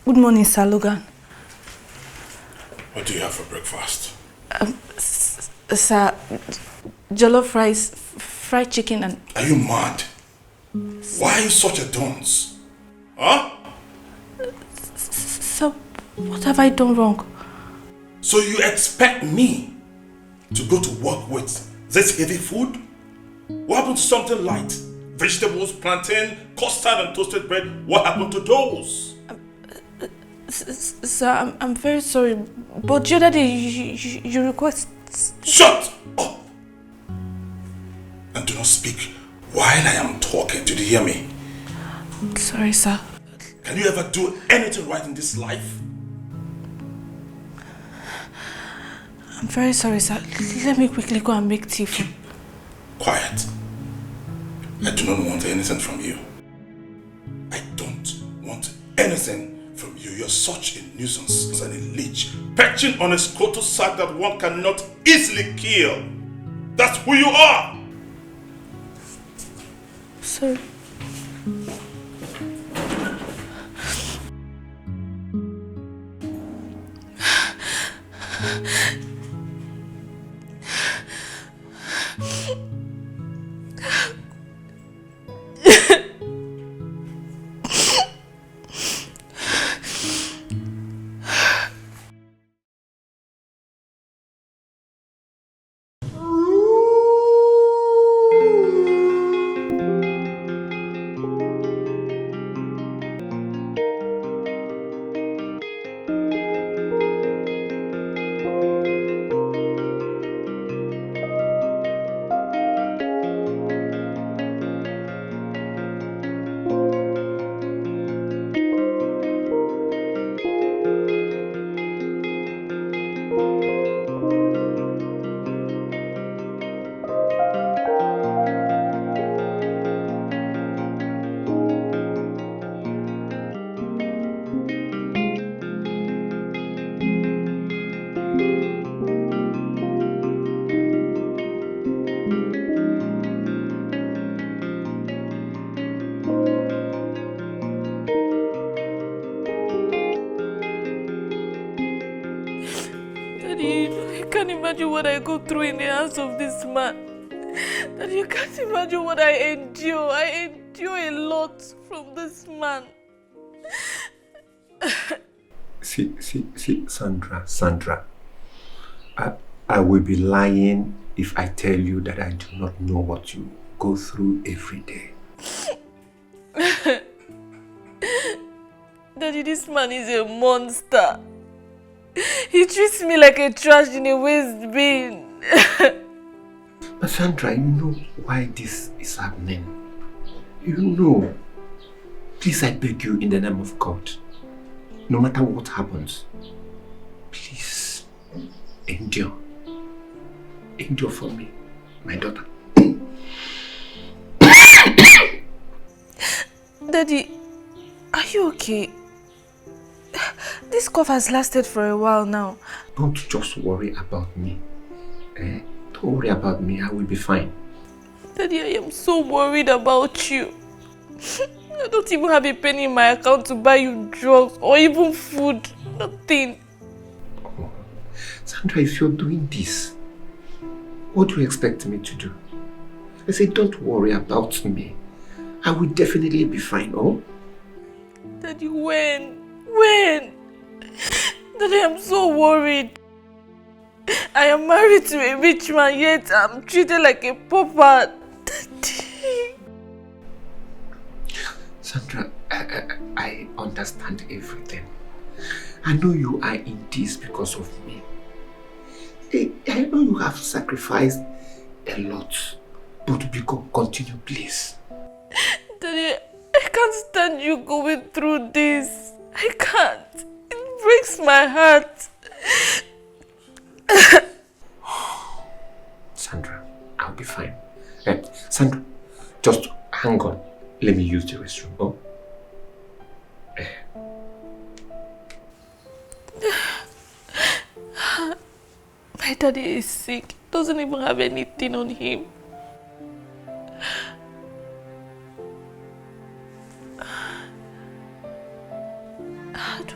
Good morning, Sir Logan. What do you have for breakfast? Sir, jollof rice, fried chicken and... Are you mad? Why are you such a dunce? Huh? Sir, what have I done wrong? So you expect me to go to work with this heavy food? What happened to something light? Vegetables, plantain, custard and toasted bread. What happened to those? Sir, I'm very sorry, but your daddy, you request... Shut up! And do not speak while I am talking. Did you hear me? Sorry, sir. Can you ever do anything right in this life? I'm very sorry, sir. Let me quickly go and make tea for... Keep quiet. I do not want anything from you. I don't want anything from you. You're such a nuisance and a leech, perching on a scrotal sack that one cannot easily kill. That's who you are! Sorry. Imagine what I go through in the hands of this man. That you can't imagine what I endure. I endure a lot from this man. See, Sandra. I will be lying if I tell you that I do not know what you go through every day. Daddy, this man is a monster. He treats me like a trash in a waste bin. But Sandra, you know why this is happening. You know. Please, I beg you in the name of God. No matter what happens, please, endure. Endure for me, my daughter. Daddy, are you okay? This cough has lasted for a while now. Don't just worry about me. Don't worry about me, I will be fine. Daddy, I am so worried about you. I don't even have a penny in my account to buy you drugs or even food. Nothing. Oh, Sandra, if you're doing this, what do you expect me to do? I said, don't worry about me. I will definitely be fine, oh? Daddy, when? When? Daddy, I'm so worried. I am married to a rich man, yet I'm treated like a pauper. Daddy. Sandra, I understand everything. I know you are in this because of me. I know you have sacrificed a lot, but continue, please. Daddy, I can't stand you going through this. I can't. It breaks my heart. Sandra, I'll be fine. Sandra, just hang on. Let me use the restroom. Oh? My daddy is sick. Doesn't even have anything on him. How do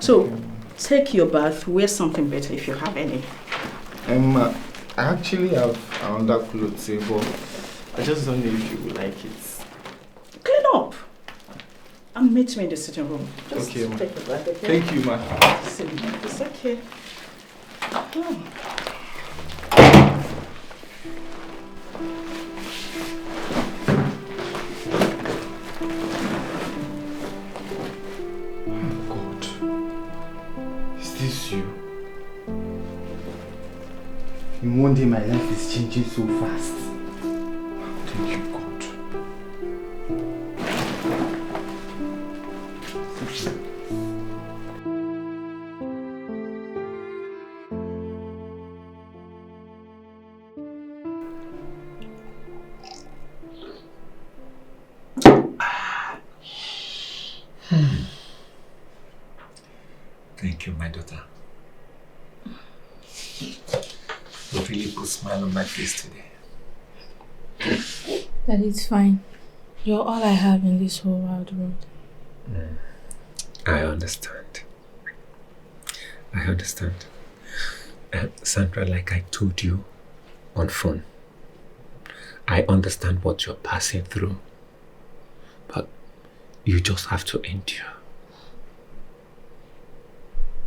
So, take your bath, wear something better if you have any. I actually have another clothes, but I just don't know if you will like it. Clean up. And meet me in the sitting room. Just Okay, ma. take your bath, okay? Thank you, ma. It's okay. Oh. God, is this you? In one day, my life is changing so fast. Thank you, God. Thank you, my daughter. You really put a smile on my face today. Daddy, it's fine. You're all I have in this whole wide world. I understand. I understand. Sandra, like I told you on phone, I understand what you're passing through. But you just have to endure.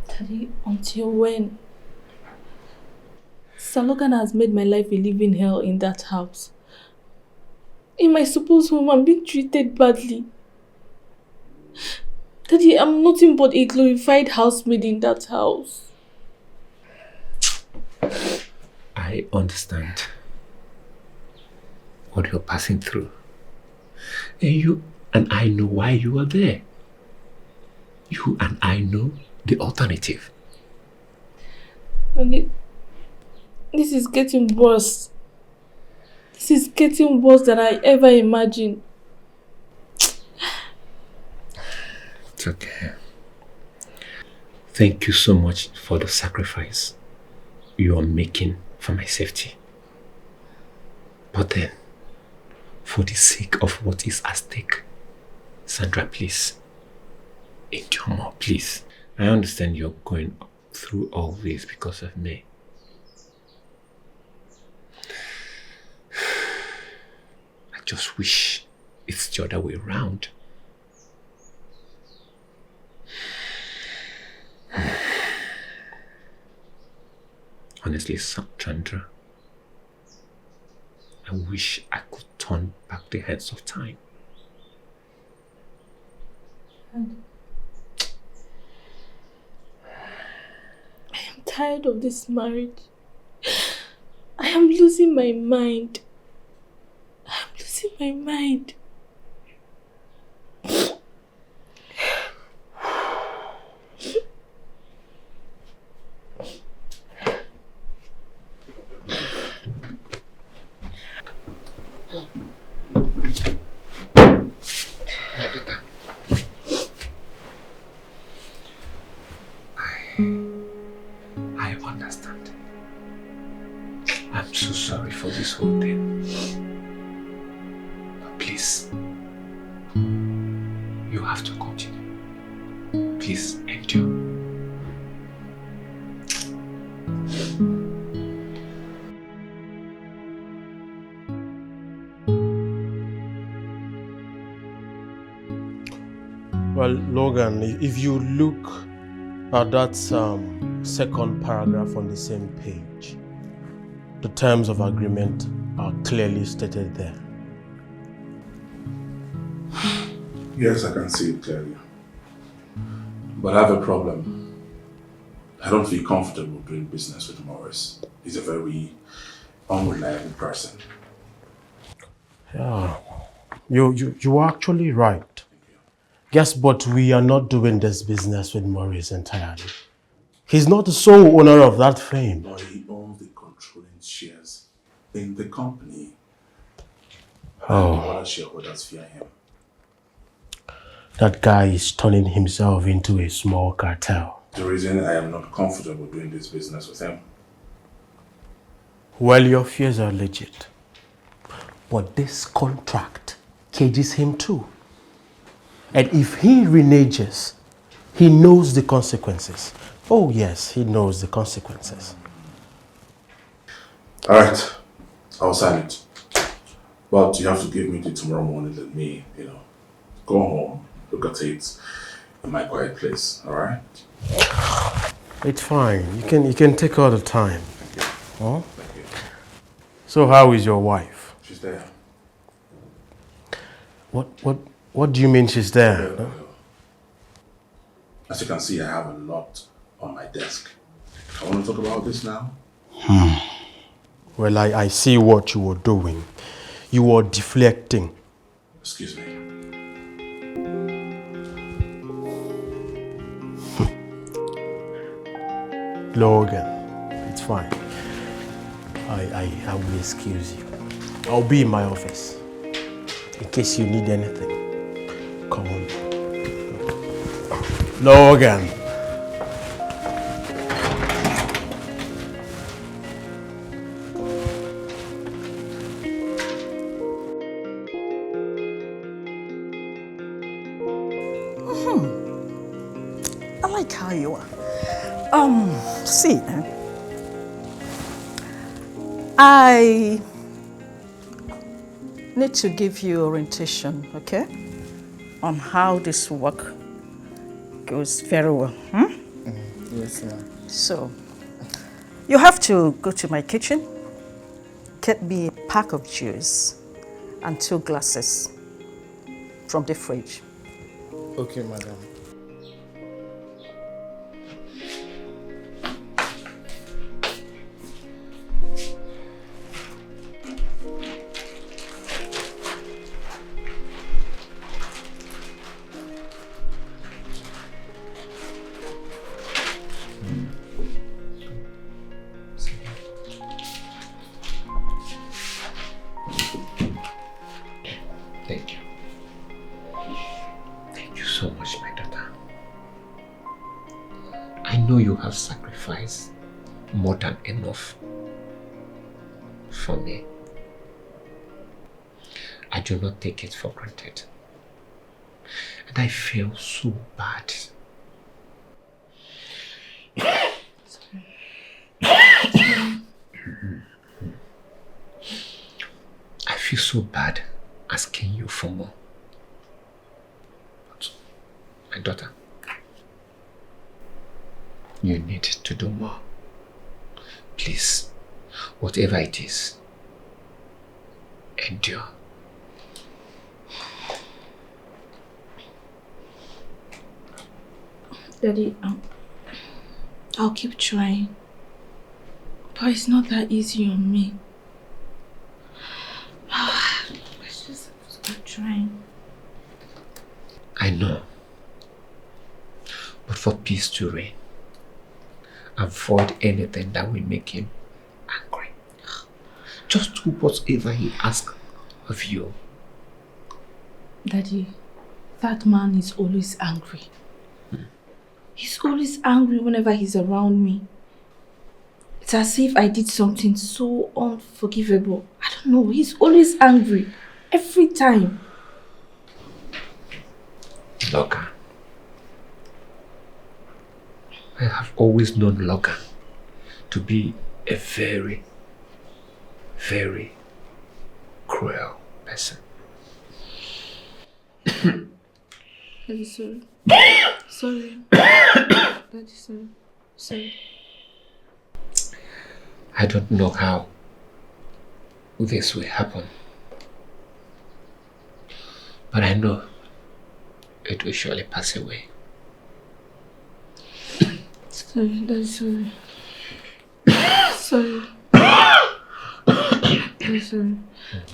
Daddy, until when? Salogan has made my life a living hell in that house. In my supposed home, I'm being treated badly. Daddy, I'm nothing but a glorified housemaid in that house. I understand what you're passing through. And I know why you are there. You and I know the alternative. And this is getting worse. This is getting worse than I ever imagined. It's okay. Thank you so much for the sacrifice you are making for my safety. But then, for the sake of what is at stake, Sandra, please, endure more, please. I understand you're going through all this because of me. I just wish it's the other way around. Honestly, Chandra, I wish I could turn back the hands of time. I am tired of this marriage. I am losing my mind. I am losing my mind. I understand. I'm so sorry for this whole thing. But please, you have to continue. Please endure. Well, Logan, if you look at that second paragraph on the same page, the terms of agreement are clearly stated there. Yes, I can see it clearly. But I have a problem. I don't feel comfortable doing business with Morris. He's a very unreliable person. Yeah, you are actually right. Yes, but we are not doing this business with Morris entirely. He's not the sole owner of that firm. But he owns the controlling shares in the company. And the other shareholders fear him. That guy is turning himself into a small cartel. The reason I am not comfortable doing this business with him. Well, your fears are legit. But this contract cages him too. And if he reneges, He knows the consequences. Oh yes, he knows the consequences. Alright, I'll sign it. But you have to give me till tomorrow morning. Let me, go home, look at it in my quiet place. Alright? It's fine. You can take all the time. Huh? Thank you. So how is your wife? She's there. What do you mean she's there? Yeah. As you can see, I have a lot on my desk. I want to talk about this now. Well, I see what you were doing. You were deflecting. Excuse me. Logan, it's fine. I will excuse you. I'll be in my office. In case you need anything. Come on. Logan. I like how you are. See, I need to give you orientation, okay, on how this work goes very well. Yes, ma'am. So, you have to go to my kitchen, get me a pack of juice and 2 glasses from the fridge. Okay, madam. Thank you. Thank you so much, my daughter. I know you have sacrificed more than enough for me. I do not take it for granted. And I feel so bad. I feel so bad asking you for more. But, my daughter, you need to do more. Please, whatever it is, endure. Daddy, I'll keep trying. But it's not that easy on me. Let's just keep trying. I know. But for peace to reign, avoid anything that will make him angry. Just do whatever he asks of you. Daddy, that man is always angry. He's always angry whenever he's around me. It's as if I did something so unforgivable. I don't know, he's always angry. Every time. Logan. I have always known Logan to be a very, very cruel person. Daddy, sorry. Sorry. Daddy, sorry. Sorry. I don't know how this will happen, but I know it will surely pass away. Sorry, Daddy, sorry. Sorry. Daddy, sorry.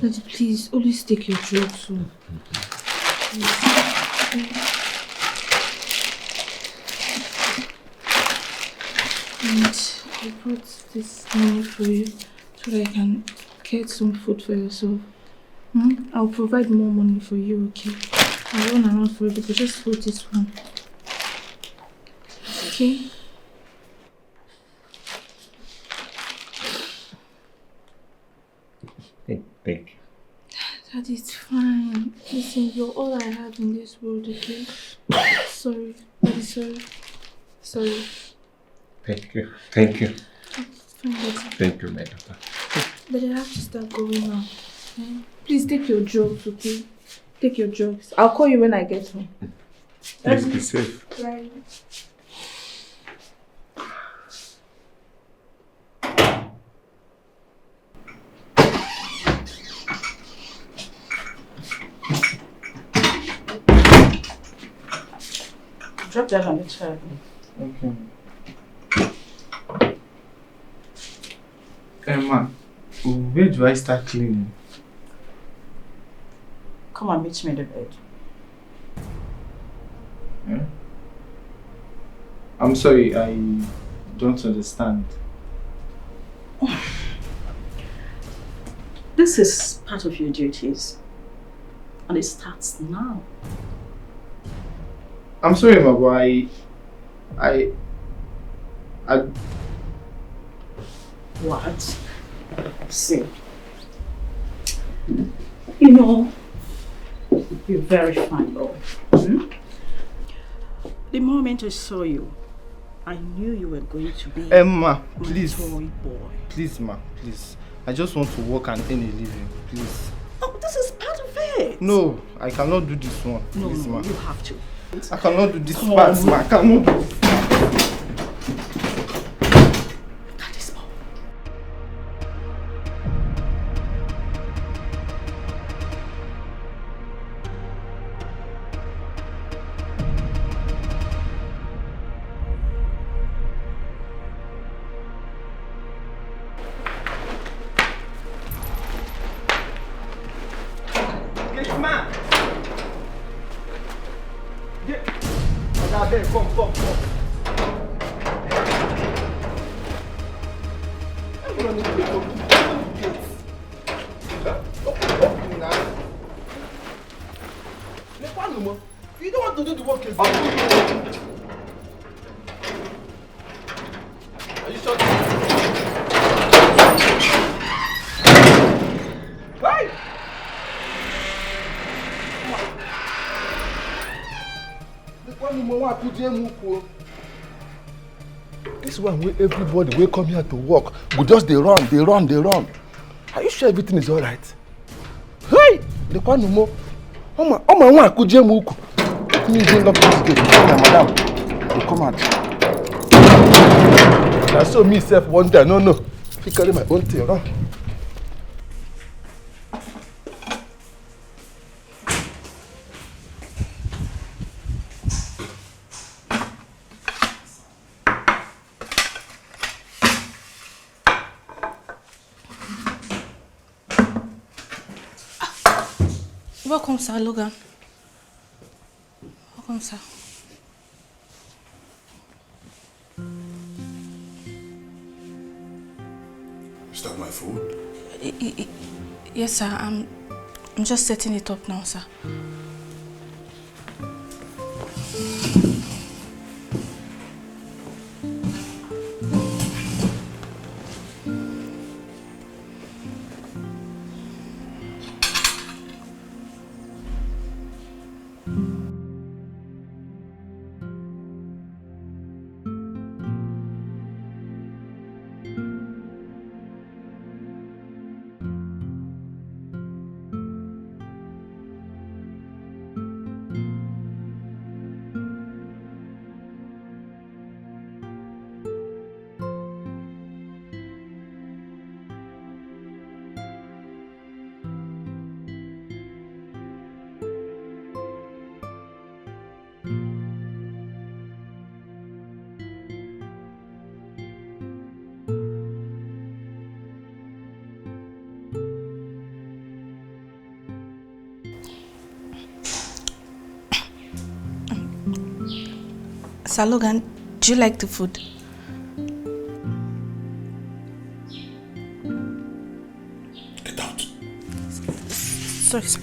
Daddy, please, always take your drugs soon. And I brought this money for you so that I can get some food for yourself. I'll provide more money for you, okay? I'll run around for it, but just hold this one. Okay? Thank you. That is fine. Listen, you're all I have in this world, okay? Sorry. I Sorry. Sorry. Thank you. Thank you. Fine, Thank you, my daughter. but I have to start going now. Please take your drugs, okay? Take your drugs. I'll call you when I get home. Please be safe. Right. Drop that on the chair. Okay. Emma, where do I start cleaning? Come and meet me in the bed. Yeah? I'm sorry, I don't understand. This is part of your duties. And it starts now. I'm sorry, Emma, but I What? See. You know, you're very fine, boy. The moment I saw you, I knew you were going to be Emma, my please. toy boy. Please, ma, please. I just want to work and earn a living, please. Oh, this is part of it. No, I cannot do this one. No, Please, no, ma. you have to. I cannot do this Come part, on. ma. I cannot do That is all. Yes, ma. Get. Come. I'm running to the door. Open now. You don't want to do the work yourself. Are you sure? Right? This one where everybody will come here to work go just they run. Are you sure everything is alright? Hey! The one no more. Oh my one could jam uku. Me didn't lock this gate. Madam, you come out. I saw me self one day. No. If you carry my own thing, huh? Welcome, sir, Logan. Welcome, sir. Is that my food? Yes, sir. I'm just setting it up now, sir. Sir Logan, do you like the food? Get out. Sorry, sir.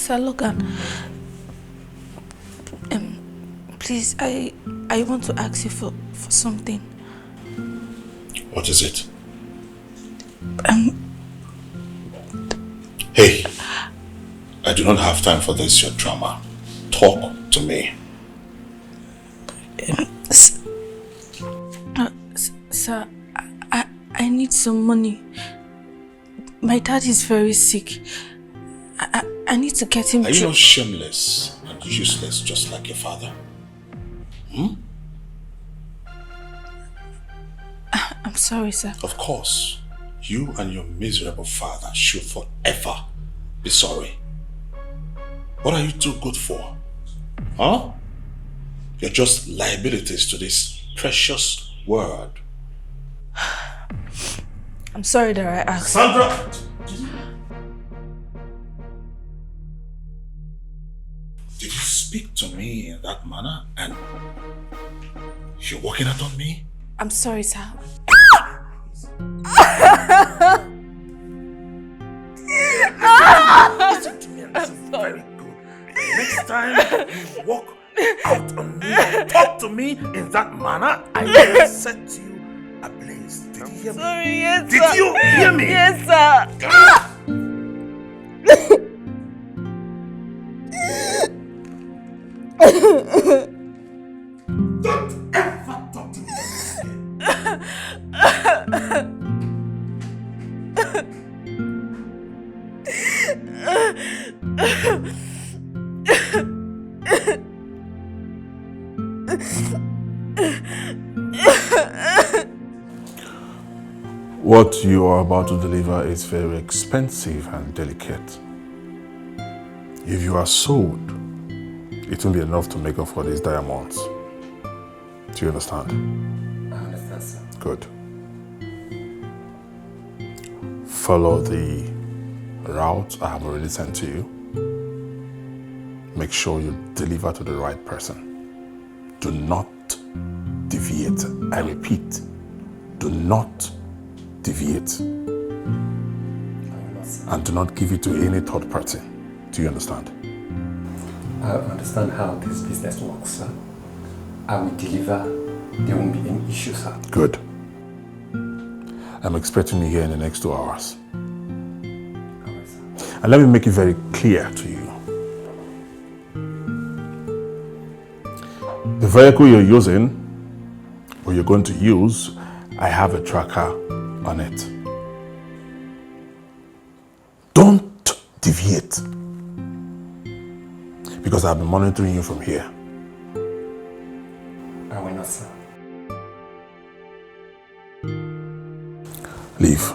Sir Logan, please, I want to ask you for something. What is it? Hey, I do not have time for this, your drama. Talk to me. Sir, I need some money. My dad is very sick. I need to get him. Are you not shameless and useless just like your father? I'm sorry, sir. Of course, you and your miserable father should forever be sorry. What are you too good for? Huh? You're just liabilities to this precious world. I'm sorry that I asked. Sandra! Did you speak to me in that manner and you're walking out on me? I'm sorry, sir. Listen to me and listen very good. Next time you walk out on me and talk to me in that manner, I will set you ablaze. Did you hear me? Sorry, yes, Did sir. you hear me? Yes, sir. Don't ever talk to me again. What you are about to deliver is very expensive and delicate. If you are sold, it won't be enough to make up for these diamonds. Do you understand? I understand, sir. Good. Follow the route I have already sent to you. Make sure you deliver to the right person. Do not deviate. I repeat, do not deviate. And do not give it to any third party. Do you understand? I understand how this business works, sir. I will deliver. There won't be any issue, sir. Good. I'm expecting you here in the next 2 hours. Alright, sir. And let me make it very clear to you. The vehicle you're using, or you're going to use, I have a tracker on it. Don't deviate. Because I've been monitoring you from here. I will not, sir. Leave.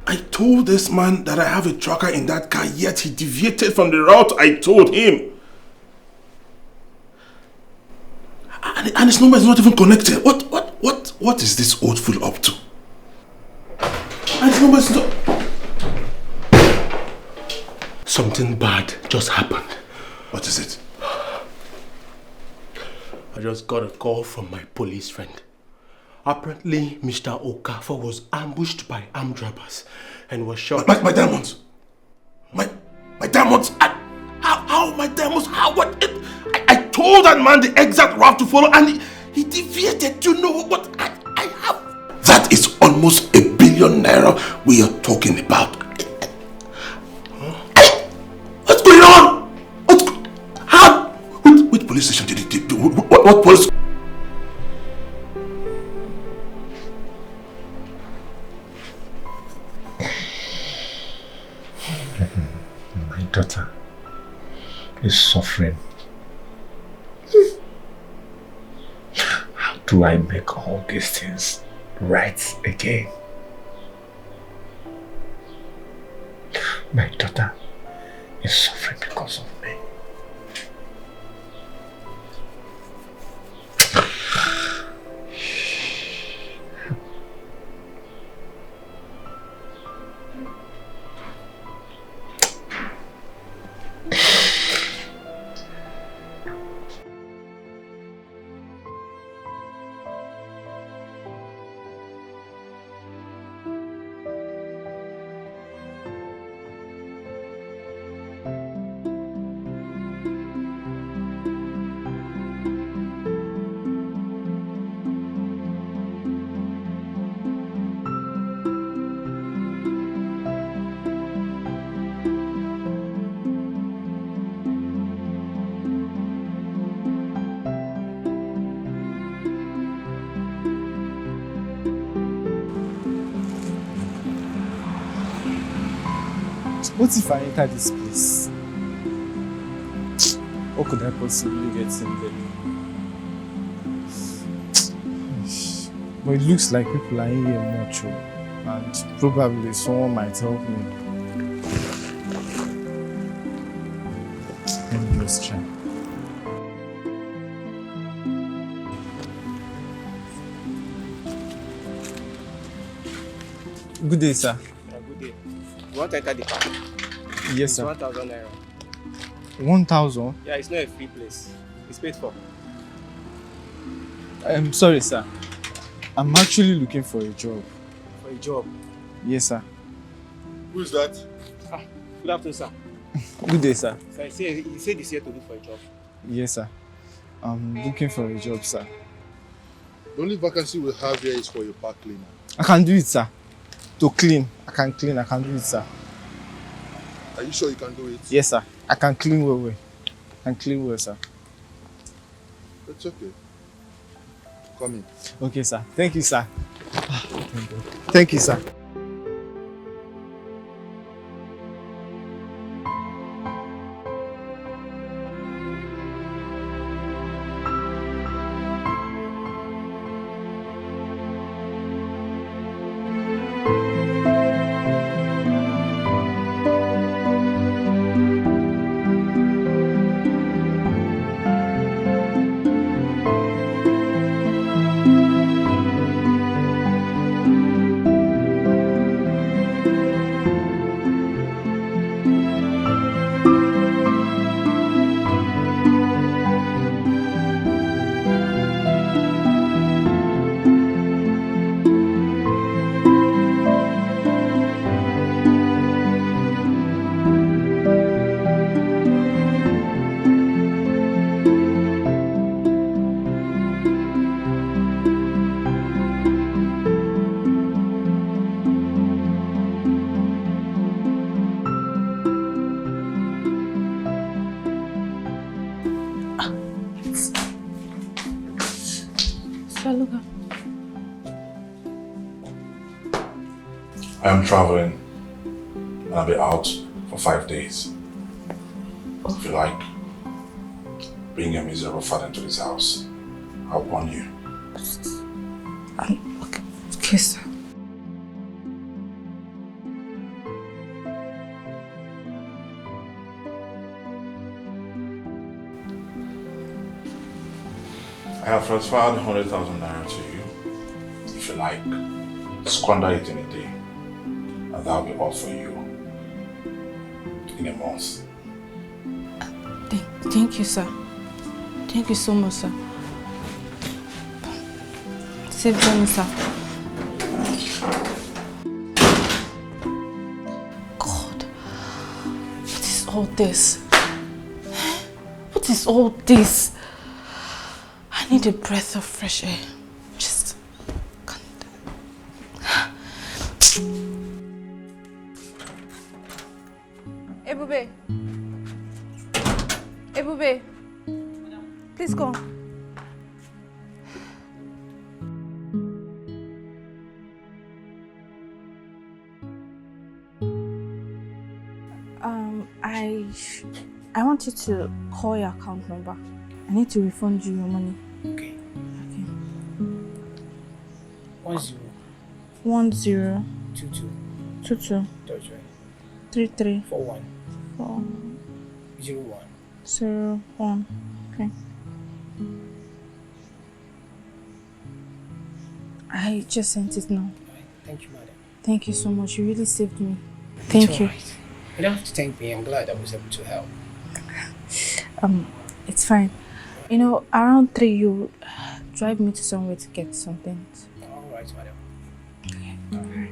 I told this man that I have a tracker in that car, yet he deviated from the route I told him. And his number is not even connected. What is this old fool up to? And his number is not... Something bad just happened. What is it? I just got a call from my police friend. Apparently, Mr. Okafor was ambushed by armed robbers and was shot. My diamonds! My diamonds! How my diamonds? How? What? I told that man the exact route to follow and he deviated. You know what I have? That is almost ₦1 billion we are talking about. What's going on? How? Which What police? My daughter is suffering. How do I make all these things right again? My daughter is suffering because of me. What if I enter this place? What could I possibly get in there? But it looks like people are in here much, and probably someone might help me. Let me just try. Good day, sir. Good day. You want to enter the park? Yes, sir. 1,000 naira. 1,000? Yeah, it's not a free place. It's paid for. I'm sorry, sir. I'm actually looking for a job. For a job? Yes, sir. Who is that? Good afternoon, sir. Good day, sir. So he said he's here to look for a job. Yes, sir. I'm looking for a job, sir. The only vacancy we have here is for your park cleaner. I can do it, sir. To clean. I can do it, sir. Are you sure you can do it? Yes, sir. I can clean well. I can clean well, sir. It's okay. Come in. Okay, sir. Thank you, sir. Thank you, sir. I am traveling and I'll be out for 5 days. If you like, bring your miserable father into this house. I'll warn you. Okay, sir. I have transferred 100,000 naira to you. If you like, squander it in a day, and that'll be all for you in a month. Thank you, sir. Thank you so much, sir. Save them, sir. God, what is all this? What is all this? I need a breath of fresh air. Just Ebube. Ebube. Please come. I want you to call your account number. I need to refund you your money. Okay. Okay. 10 10 22 22 33 33 41 4 01. 01. Okay. I just sent it now. Right. Thank you, madam. Thank you so much. You really saved me. Thank you. Right. You don't have to thank me. I'm glad I was able to help. It's fine. You know, around 3 you drive me to somewhere to get something. All right, madam. Okay. All right.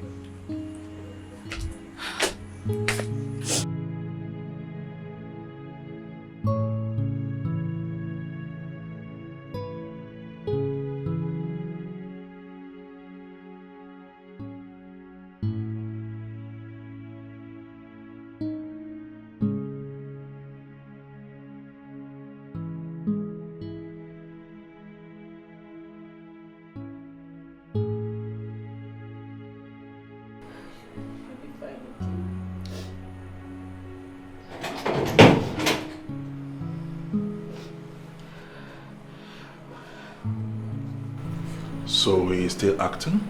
So he is still acting?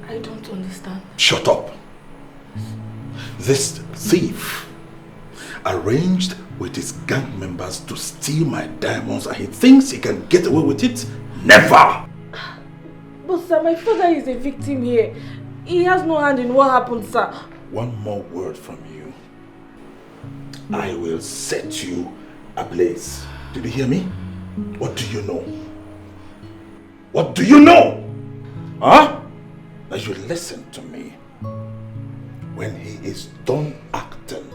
I don't understand. Shut up! This thief arranged with his gang members to steal my diamonds and he thinks he can get away with it? Never! But sir, my father is a victim here. He has no hand in what happened, sir. One more word from you. I will set you ablaze. Did you hear me? What do you know? What do you know? Huh? Now you listen to me. When he is done acting,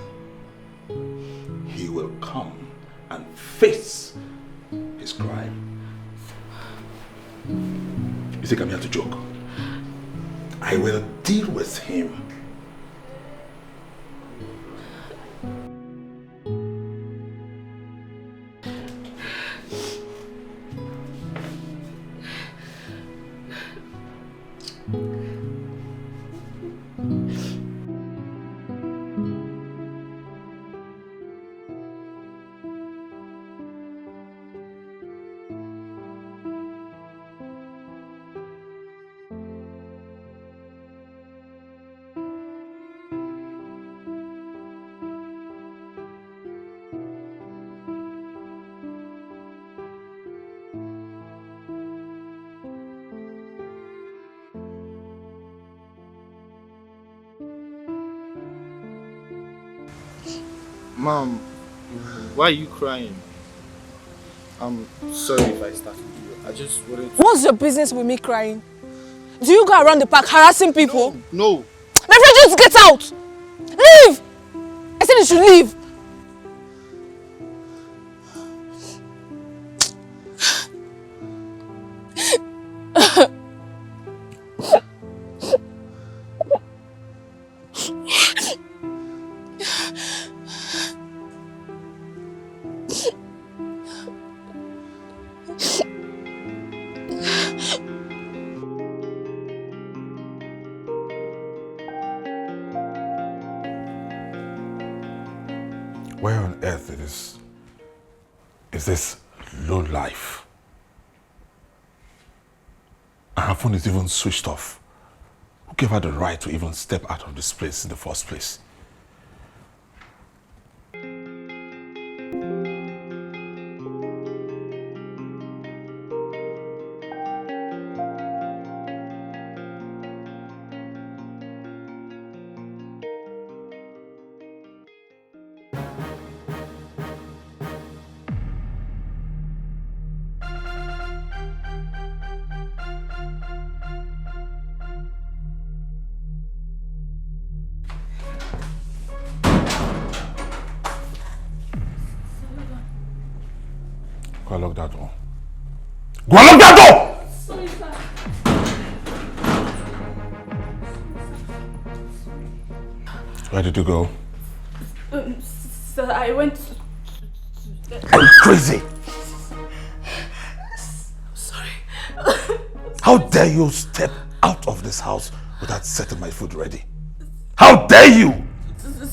he will come and face his crime. You think I'm here to joke? I will deal with him. Mom, why are you crying? I'm sorry if I started you. I just wanted to... What's your business with me crying? Do you go around the park harassing people? No. My friend, just get out! Leave! I said you should leave. Where on earth is this low life? And her phone is even switched off. Who gave her the right to even step out of this place in the first place? Go and lock that door. Go and lock that door! Sorry, sir. Where did you go? Sir, I went to... Are you crazy? Sorry. How dare you step out of this house without setting my food ready? How dare you?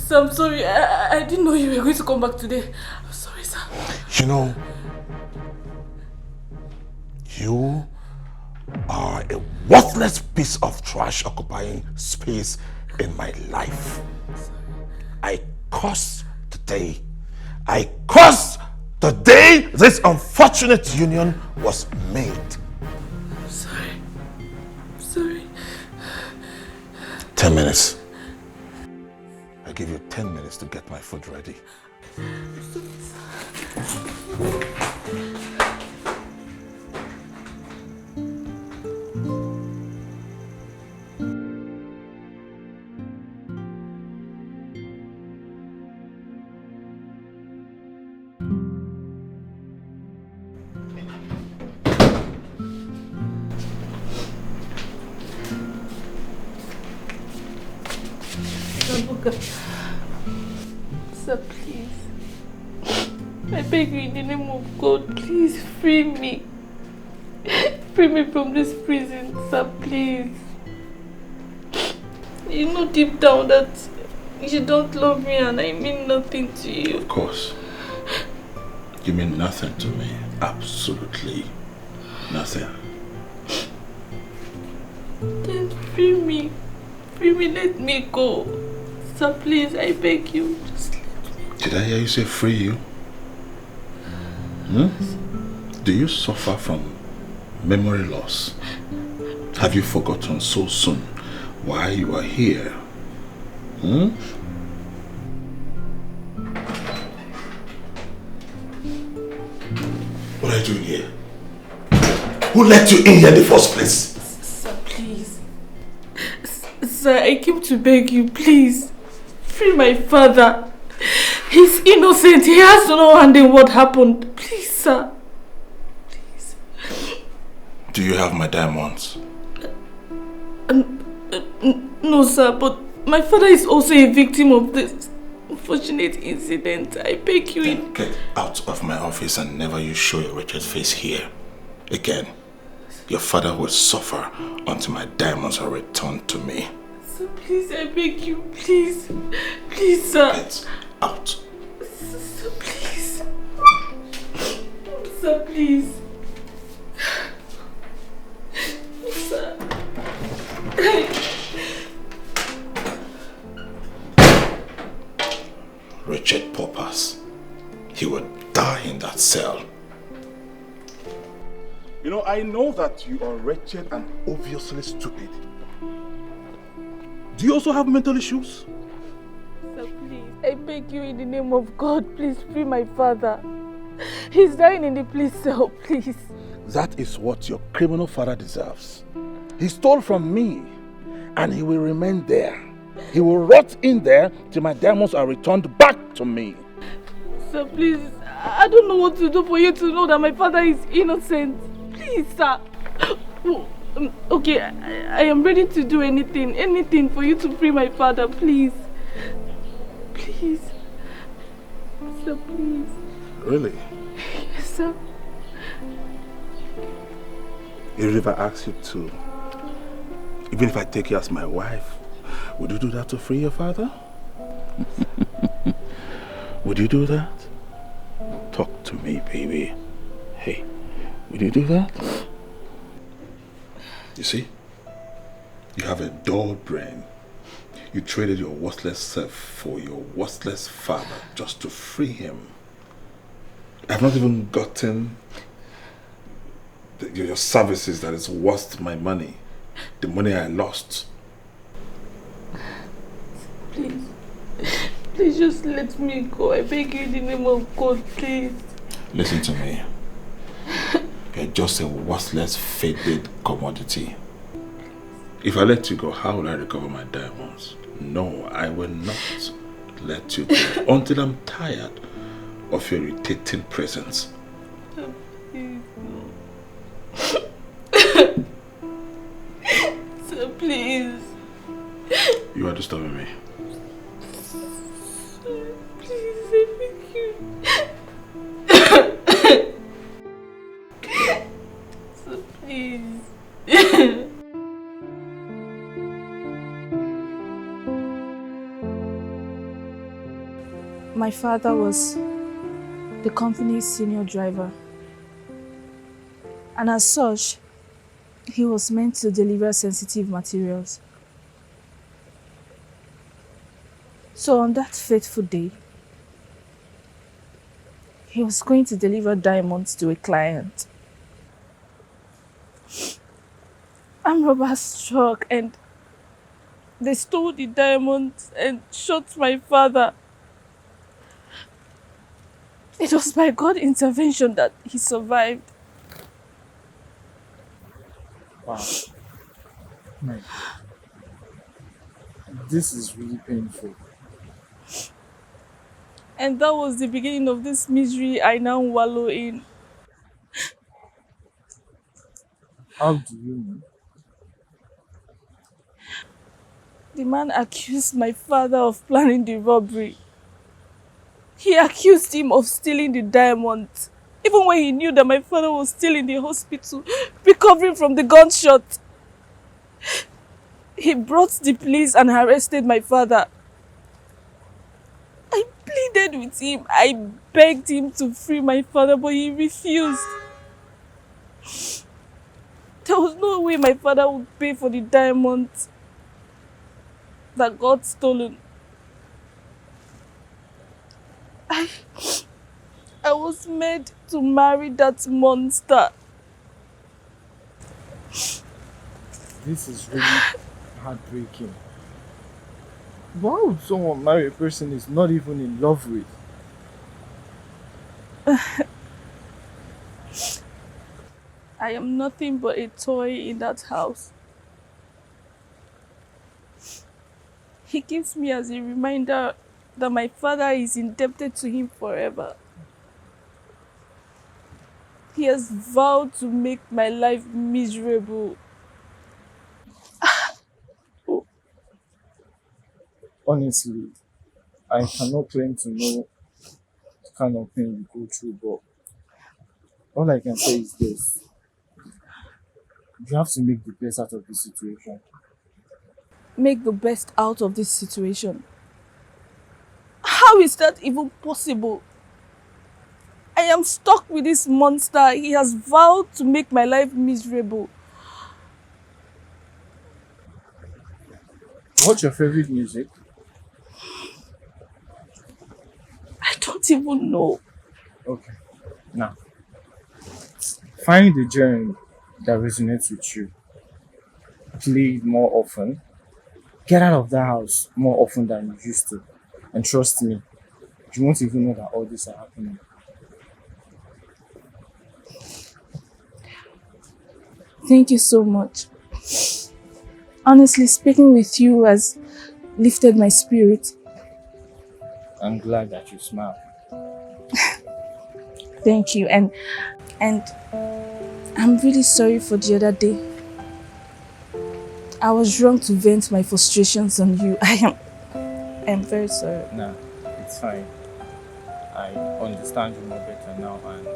Sir, I'm sorry. I didn't know you were going to come back today. I'm sorry, sir. You know, you are a worthless piece of trash occupying space in my life. I curse the day. I curse the day this unfortunate union was made. I'm sorry. I'm sorry. 10 minutes. I give you 10 minutes to get my food ready. Sir, please. I beg you in the name of God, please free me. Free me from this prison, sir, please. You know deep down that you don't love me and I mean nothing to you. Of course. You mean nothing to me. Absolutely nothing. Then free me. Free me, let me go. Sir, please, I beg you. Just let me go. Did I hear you say free you? Do you suffer from memory loss? Have you forgotten so soon why you are here? What are you doing here? Who let you in here in the first place? Sir, please. Sir, I came to beg you, please. Free my father. He's innocent. He has no hand in what happened. Please, sir. Please. Do you have my diamonds? No, sir, but my father is also a victim of this unfortunate incident. I beg you. Then get out of my office and never you show your wretched face here again. Your father will suffer until my diamonds are returned to me. Sir, please, I beg you. Please. Please, sir. Get out. Sir, please. Sir, please. Sir. Wretched paupers. He will die in that cell. You know, I know that you are wretched and obviously stupid. Do you also have mental issues? Sir, please, I beg you in the name of God, please free my father. He's dying in the police cell, please. That is what your criminal father deserves. He stole from me, and he will remain there. He will rot in there till my diamonds are returned back to me. Sir, please, I don't know what to do for you to know that my father is innocent. Please, sir. Okay, I am ready to do anything for you to free my father, please. Please. Sir, please. Really? Yes, sir. If I ask you to, even if I take you as my wife, would you do that to free your father? Would you do that? Talk to me, baby. Hey, would you do that? You see, you have a dull brain. You traded your worthless self for your worthless father just to free him. I've not even gotten your services that is worth my money. The money I lost. Please. Please just let me go. I beg you in the name of God, please. Listen to me. You're just a worthless, faded commodity. If I let you go, how will I recover my diamonds? No, I will not let you go until I'm tired of your irritating presence. Please, no. Sir, please. You are disturbing me. Please, I beg you. Sir, please. My father was the company's senior driver. And as such, he was meant to deliver sensitive materials. So on that fateful day, he was going to deliver diamonds to a client. Armed robbers struck and they stole the diamonds and shot my father. It was by God's intervention that he survived. Wow. My God. This is really painful. And that was the beginning of this misery I now wallow in. How do you know? The man accused my father of planning the robbery. He accused him of stealing the diamonds, even when he knew that my father was still in the hospital, recovering from the gunshot. He brought the police and arrested my father. I pleaded with him. I begged him to free my father, but he refused. There was no way my father would pay for the diamonds that got stolen. I was made to marry that monster. This is really heartbreaking. Why would someone marry a person he's not even in love with? I am nothing but a toy in that house. He gives me as a reminder that my father is indebted to him forever. He has vowed to make my life miserable. Honestly, I cannot claim to know the kind of pain you go through, but all I can say is this. You have to make the best out of this situation. Make the best out of this situation. How is that even possible? I am stuck with this monster. He has vowed to make my life miserable. What's your favorite music? I don't even know. Okay, now, find the genre that resonates with you. Play it more often. Get out of the house more often than you used to. And trust me, you won't even know that all this are happening. Thank you so much. Honestly, speaking with you has lifted my spirit. I'm glad that you smile. Thank you. And I'm really sorry for the other day. I was wrong to vent my frustrations on you. I am very sorry. Nah, it's fine. I understand you more better now and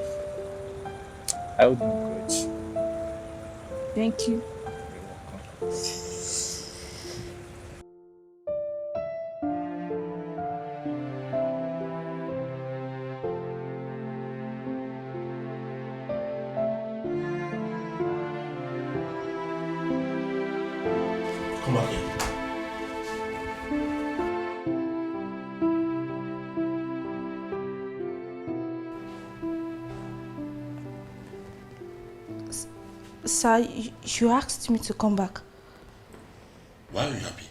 I hold no grudge. Thank you. You're welcome. Come back here. Sir, you asked me to come back. Why are you happy?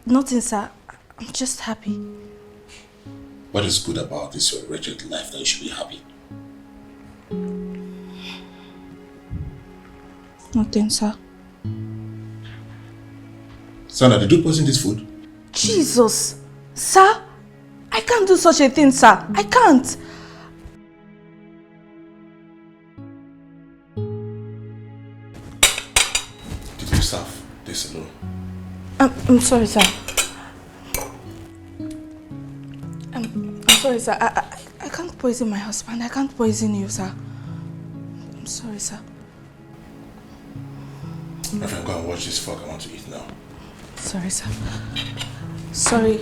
Nothing, sir. I'm just happy. What is good about this your wretched life that you should be happy? Nothing, sir. Sandra, did you poison this food? Jesus! Sir? I can't do such a thing, sir. I can't. Did you serve this alone? I'm sorry, sir. I'm sorry, sir. I can't poison my husband. I can't poison you, sir. I'm sorry, sir. My friend, go and watch this fuck. I want to eat now. Sorry, sir. Sorry.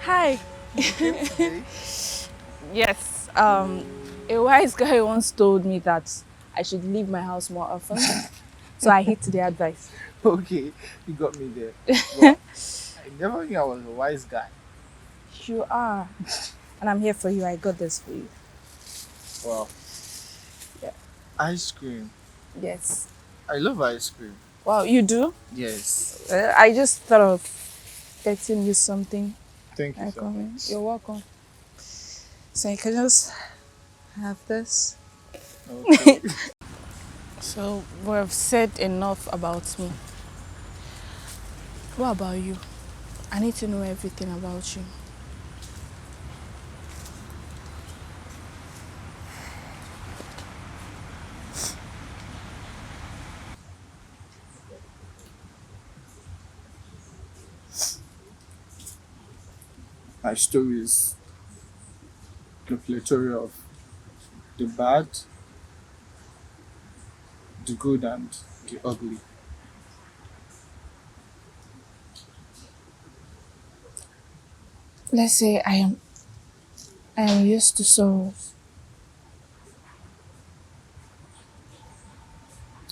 Hi. Yes. A wise guy once told me that I should leave my house more often. So I heed to the advice. Okay, you got me there. Well, I never knew I was a wise guy. You are. And I'm here for you. I got this for you. Wow. Yeah. Ice cream. Yes. I love ice cream. Wow, you do? Yes. I just thought of getting you something. Thank you so much. You're welcome. So you can just have this. Okay. So we've said enough about me. What about you? I need to know everything about you. My story is the plethora of the bad, the good, and the ugly. Let's say I am used to sorrows.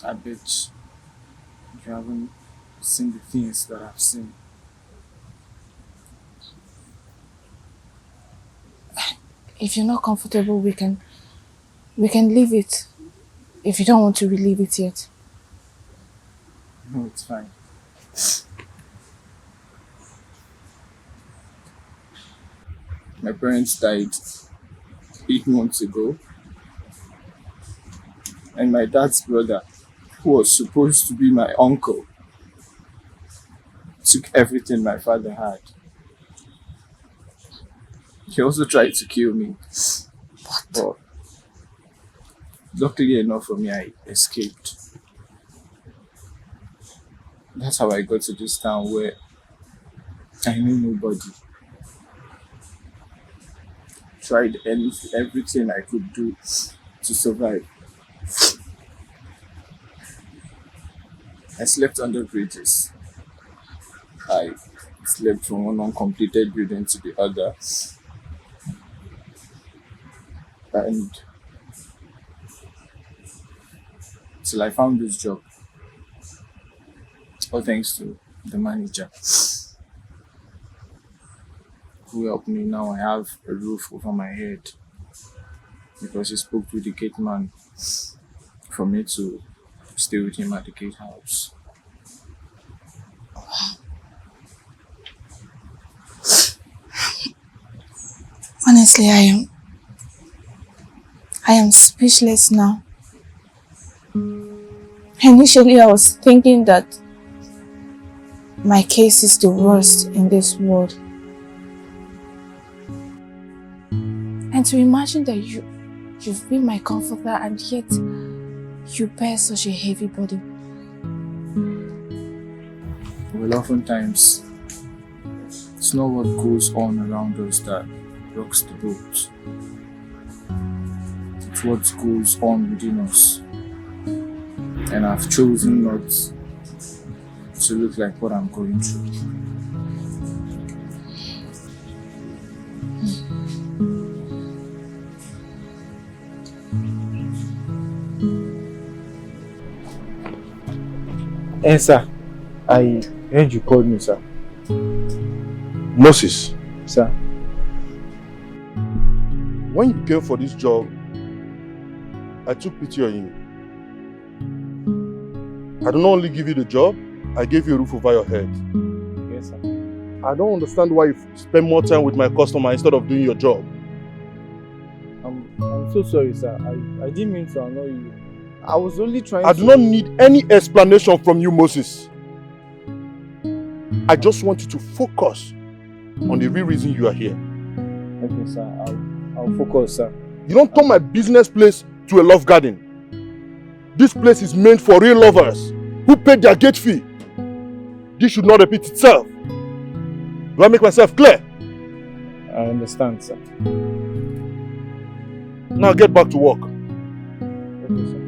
I bet you haven't seen the things that I've seen. If you're not comfortable, we can leave it. If you don't want to relive it yet. No, it's fine. My parents died 8 months ago, and my dad's brother, who was supposed to be my uncle, took everything my father had. He also tried to kill me. What? But luckily enough for me, I escaped. That's how I got to this town where I knew nobody. Tried everything I could do to survive. I slept under bridges. I slept from one uncompleted building to the other. And till I found this job. All thanks to the manager who helped me. Now I have a roof over my head because he spoke to the gate man for me to stay with him at the gatehouse. Honestly, I am speechless now. Initially, I was thinking that my case is the worst in this world. And to imagine that you've been my comforter and yet you bear such a heavy burden. Well, oftentimes, it's not what goes on around us that rocks the boat. It's what goes on within us. And I've chosen not to look like what I'm going through. Sir. I heard you called me, sir. Moses, Sir. when you came for this job, I took pity on you. I did not only give you the job, I gave you a roof over your head. Yes, sir. I don't understand why you spend more time with my customer instead of doing your job. I'm so sorry, sir. I didn't mean to annoy you. I was only trying I do not need any explanation from you, Moses. I just want you to focus on the real reason you are here. Okay, sir. I'll focus, sir. You don't turn my business place to a love garden. This place is meant for real lovers who paid their gate fee. This should not repeat itself. Do I make myself clear? I understand, sir. Now get back to work. Okay, sir.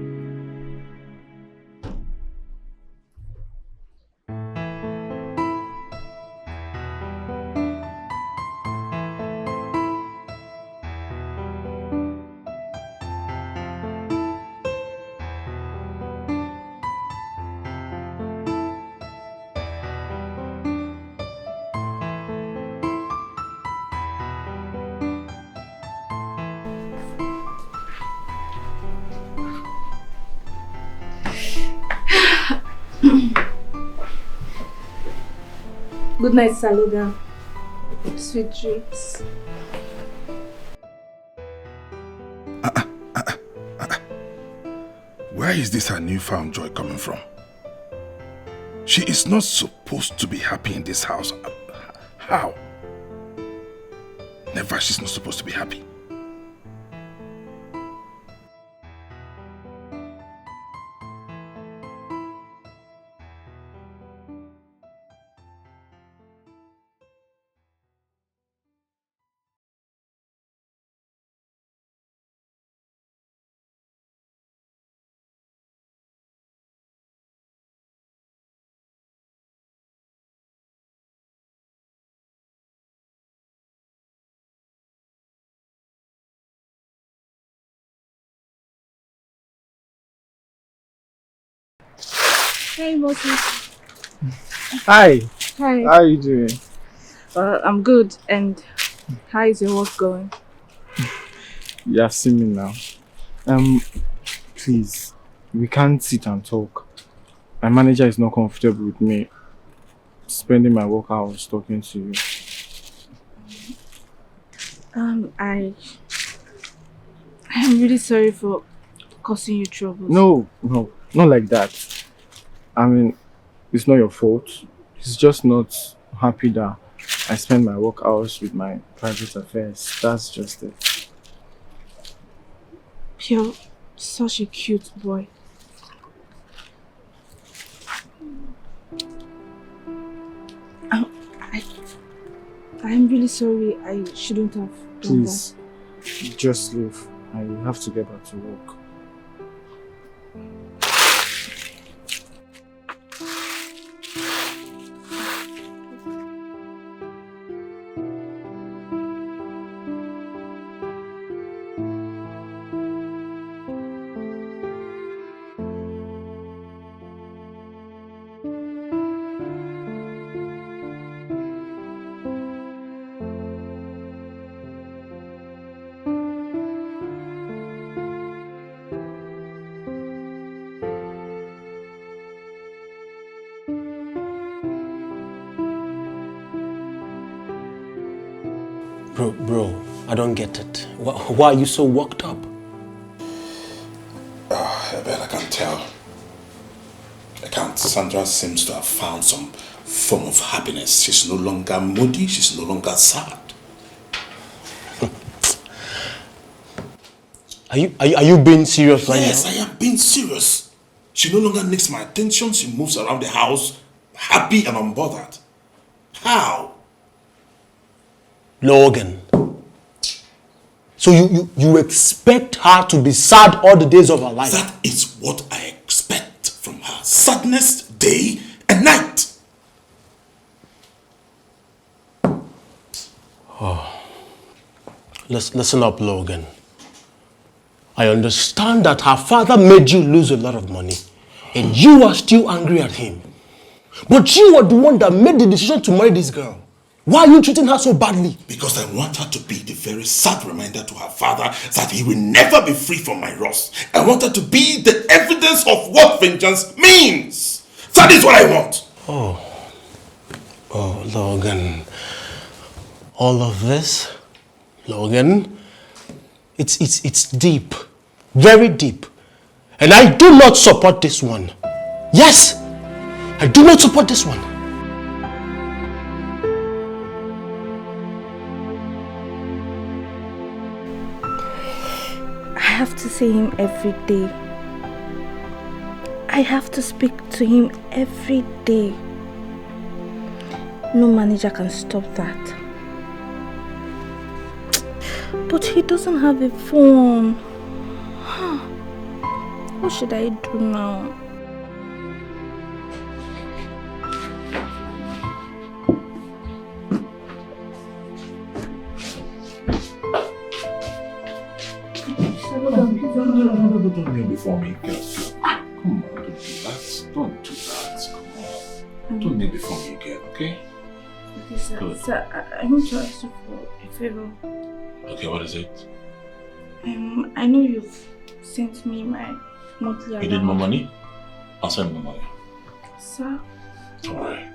Good night, Sir Logan. Sweet dreams. Where is this her newfound joy coming from? She is not supposed to be happy in this house. How? Never, she's not supposed to be happy. Hey, Moses. Hi. Hi. How are you doing? I'm good. And how is your work going? You have seen me now. Please, we can't sit and talk. My manager is not comfortable with me spending my work hours talking to you. I am really sorry for causing you trouble. No, not like that. I mean, it's not your fault. He's just not happy that I spend my work hours with my private affairs. That's just it. You're such a cute boy. I'm really sorry. I shouldn't have done Please, just leave. I have to get back to work. Bro, I don't get it. Why are you so worked up? I can't tell. Sandra seems to have found some form of happiness. She's no longer moody, she's no longer sad. Are you being serious right now? Yes, I am being serious. She no longer needs my attention. She moves around the house happy and unbothered. How? Logan. So you expect her to be sad all the days of her life? That is what I expect from her. Sadness day and night. Oh. Listen up, Logan. I understand that her father made you lose a lot of money and you are still angry at him. But you were the one that made the decision to marry this girl. Why are you treating her so badly? Because I want her to be the very sad reminder to her father that he will never be free from my wrath. I want her to be the evidence of what vengeance means. That is what I want. Oh, Logan. All of this, Logan, it's deep. Very deep. And I do not support this one. Yes, I do not support this one. I have to see him every day. I have to speak to him every day. No manager can stop that. But he doesn't have a phone. What should I do now? No, don't kneel before me, girl. Come on, don't do that. Don't do that. Come on. Don't kneel before me again, okay? Okay, sir. Good. Sir, I want to ask you for a favor. Okay, what is it? I know you've sent me my monthly allowance. You need more money? I'll send more money. Sir? Alright.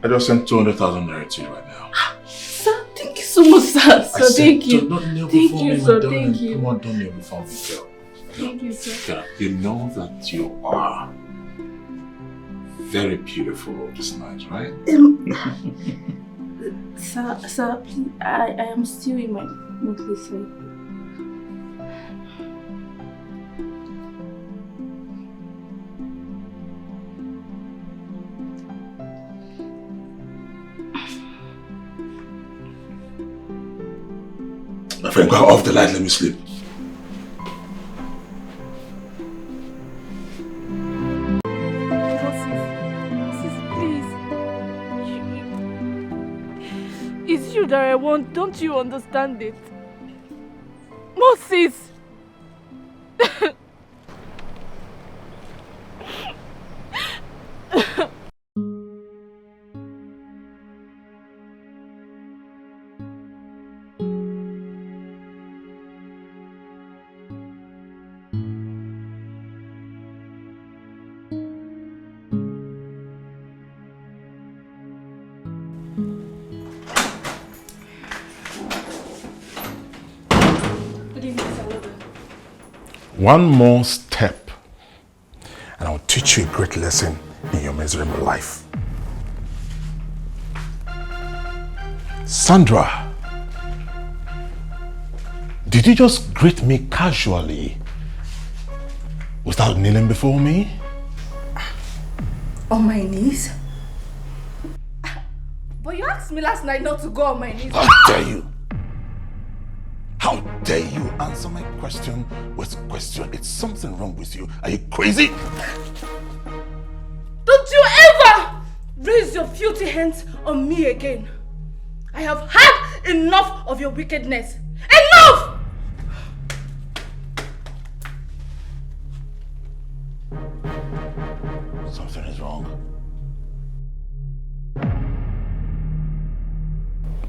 I just sent 200,000 naira to you right now. Sir, thank you so much, sir. So thank you. Don't kneel Thank before you, me, sir. my darling. Thank you. Come on, don't kneel before me, girl. Thank you, sir. Girl, you know that you are very beautiful this night, right? Sir, please, I am still in my monthly sleep. My friend, go off the light, let me sleep. It's you that I want, don't you understand it? Moses! One more step, and I'll teach you a great lesson in your miserable life. Sandra, did you just greet me casually without kneeling before me? On my knees? But you asked me last night not to go on my knees. How dare you? How dare you answer my question with question? It's something wrong with you. Are you crazy? Don't you ever raise your filthy hands on me again. I have had enough of your wickedness. Enough! Something is wrong.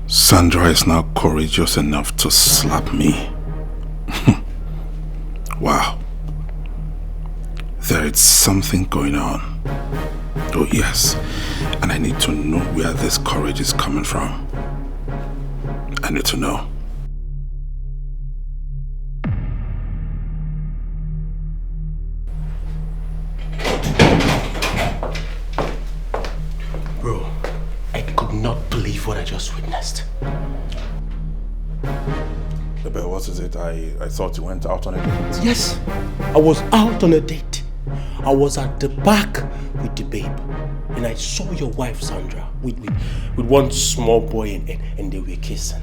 Sandra is now courageous enough to slap me. Wow. There is something going on. Oh yes, and I need to know where this courage is coming from. I need to know. Bro, I could not believe what I just witnessed. But what is it? I thought you went out on a date. Yes, I was out on a date. I was at the back with the babe. And I saw your wife, Sandra, with one small boy and they were kissing.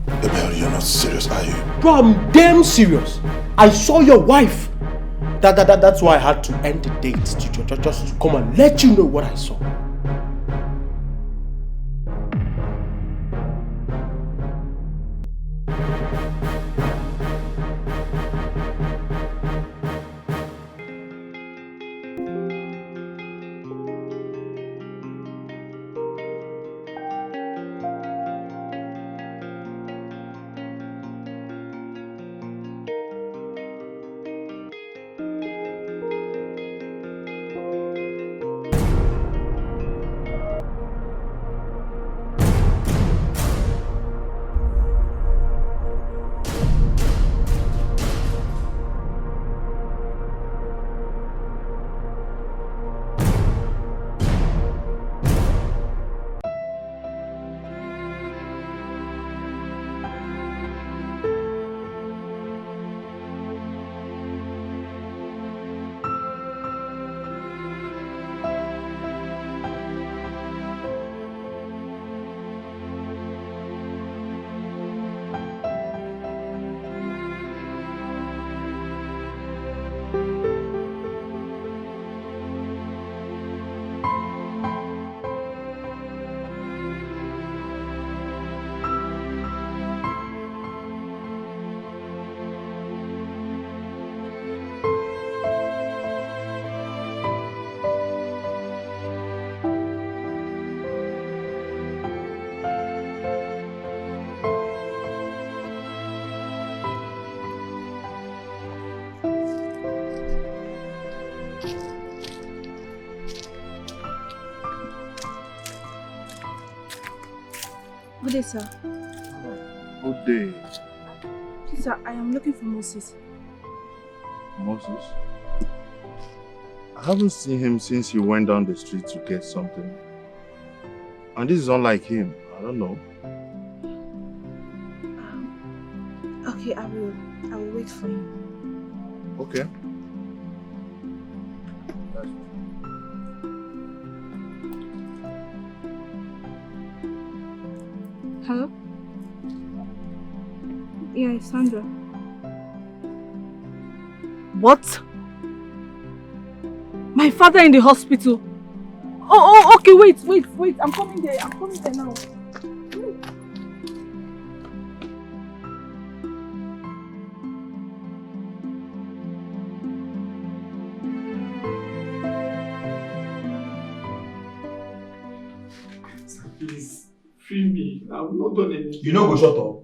Abel, you're not serious, are you? Bro, I'm damn serious. I saw your wife. That's why I had to end the date, just to come and let you know what I saw. Good day, sir. Good day. Please, sir, I am looking for Moses. Moses? I haven't seen him since he went down the street to get something. And this is unlike him. I don't know. Okay, I will wait for him. Okay. Hello? Yeah, it's Sandra. What? My father in the hospital? Oh, okay, wait. I'm coming there now. Please, free me. I've not done anything. You know, go shut up.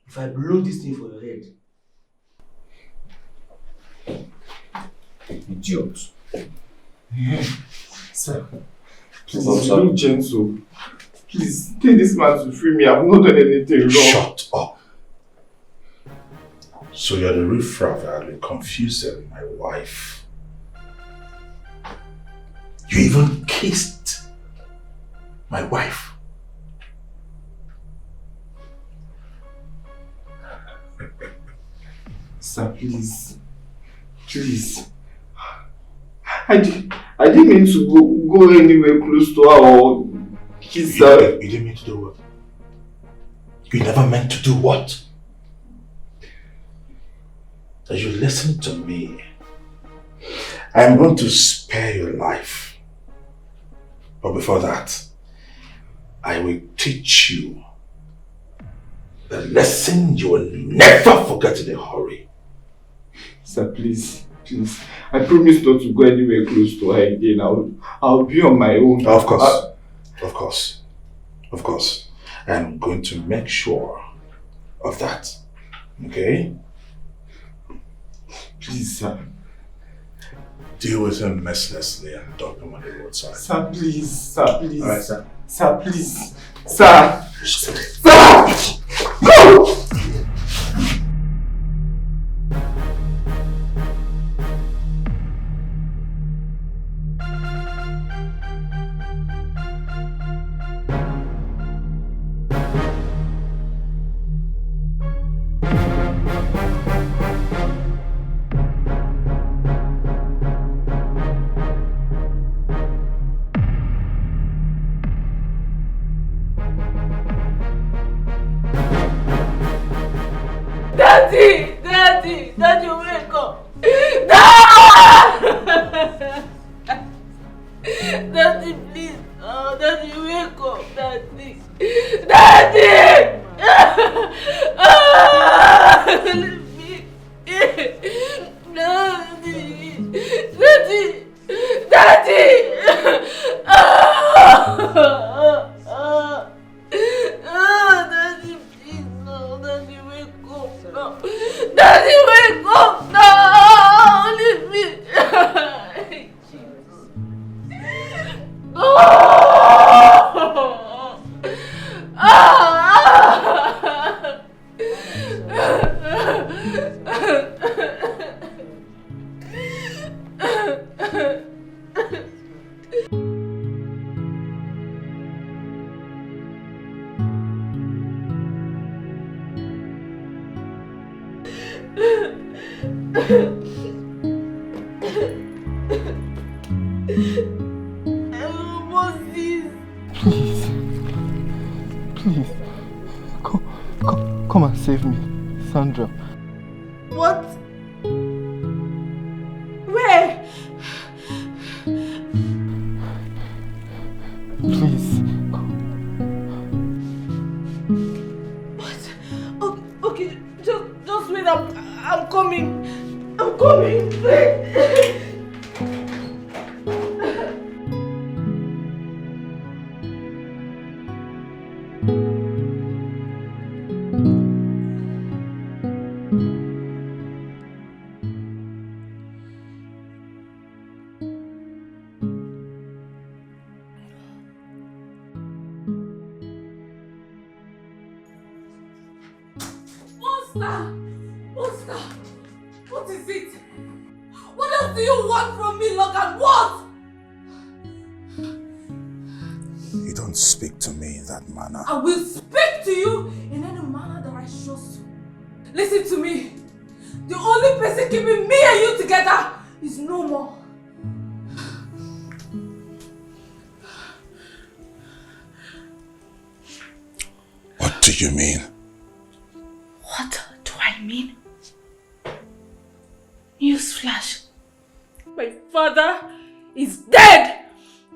If I blow this thing for your head. Idiot. Sir, please, be gentle. Please, tell this man to free me. I've not done anything wrong. Shut up. So you're the riffraff that will confuse my wife. You even kissed my wife. Sir, please. Please. I didn't mean to go anywhere close to her or kiss her. You didn't mean to do what? You never meant to do what? As you listen to me, I am going to spare your life. But before that, I will teach you the lesson you will never forget in a hurry. Sir, please. I promise not to go anywhere close to her again. I'll be on my own. Of course. I am going to make sure of that. Okay? Please, sir. Deal with him mercilessly and dump him on the roadside. Sir, please. Alright, sir. Sir, please. Sir! Go! Daddy, wake up! Daddy, please! Oh, Daddy, wake up! Daddy! Leave me! Daddy! Daddy, please, no! Daddy, wake up! No! Daddy, wake up! No! Leave me! Please. Come and save me, Sandra. What? Where? Please. What? Oh, okay, just wait. I'm coming. I'm coming. Wait. Oscar! Oscar! What is it? What else do you want from me, Logan? What? You don't speak to me in that manner. I will speak to you in any manner that I choose to. Listen to me. The only person keeping me and you together is no more. What do you mean? What do I mean? Newsflash. My father is dead!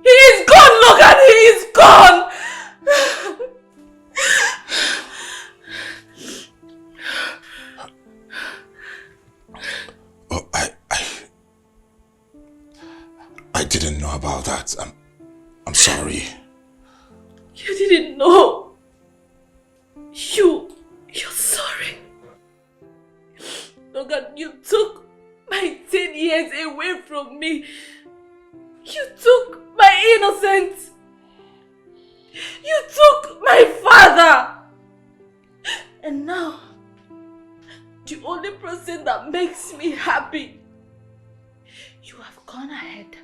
He is gone, Logan! He is gone! Oh, I didn't know about that. I'm sorry. You didn't know. You're sorry. Logan, you took my 10 years away from me. You took my innocence. You took my father. And now, the only person that makes me happy, you have gone ahead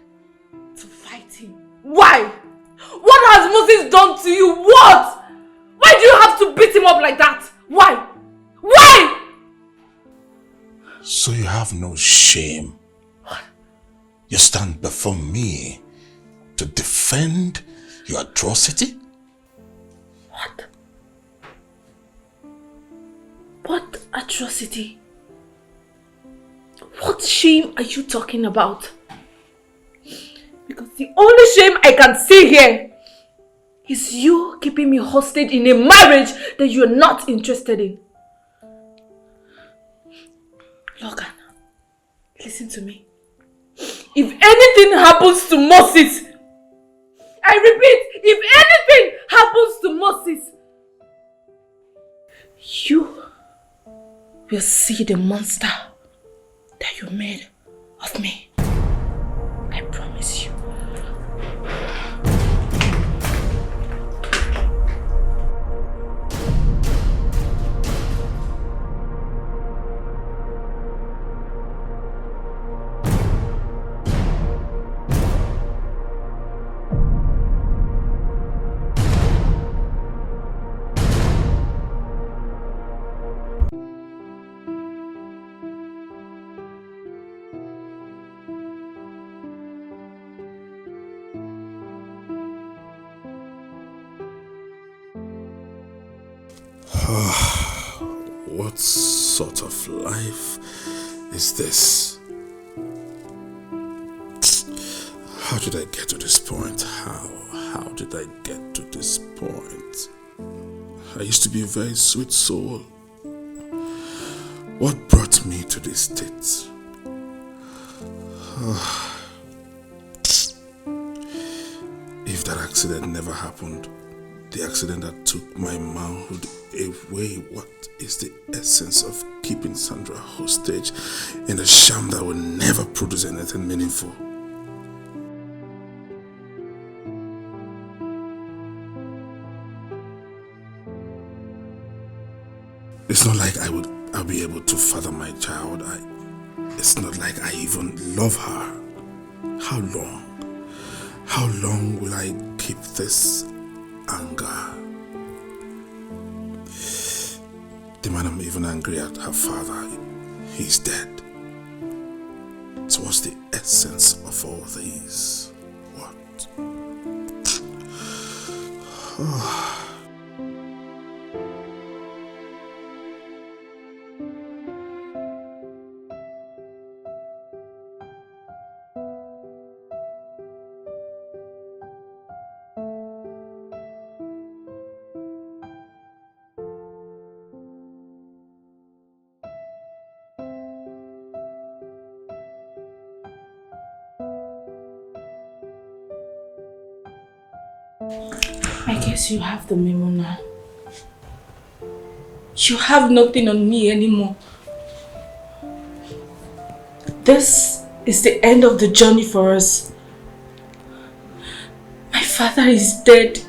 to fight him. Why? What has Moses done to you? What? Why do you have to beat him up like that? Why? Why? So you have no shame? What? You stand before me to defend your atrocity? What? What atrocity? What shame are you talking about? Because the only shame I can see here is you keeping me hostage in a marriage that you're not interested in. Logan, listen to me. If anything happens to Moses, I repeat, if anything happens to Moses, you will see the monster that you made of me. I promise you. What sort of life is this? How did I get to this point? How did I get to this point? I used to be a very sweet soul. What brought me to this state? If that accident never happened, the accident that took my manhood away, what is the essence of keeping Sandra hostage in a sham that will never produce anything meaningful? It's not like I'll be able to father my child. It's not like I even love her. How long? How long will I keep this anger? The man I'm even angry at her father, he's dead. So what's the essence of all these? What? I guess you have the memo now. You have nothing on me anymore. This is the end of the journey for us. My father is dead.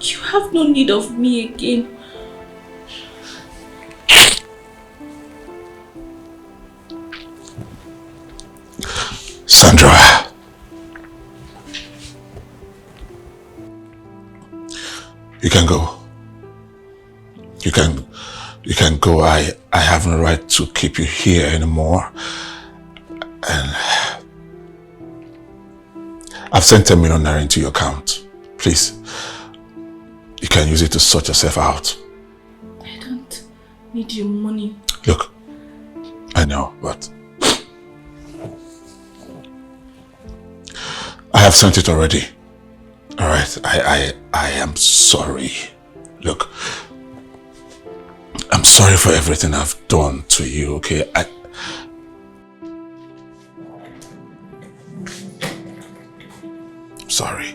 You have no need of me again. You can go. You can go. I have no right to keep you here anymore. And I've sent 10 million naira into your account. Please, you can use it to sort yourself out. I don't need your money. Look, I know, but I have sent it already. All right, I am sorry. Look, I'm sorry for everything I've done to you, okay? I'm sorry.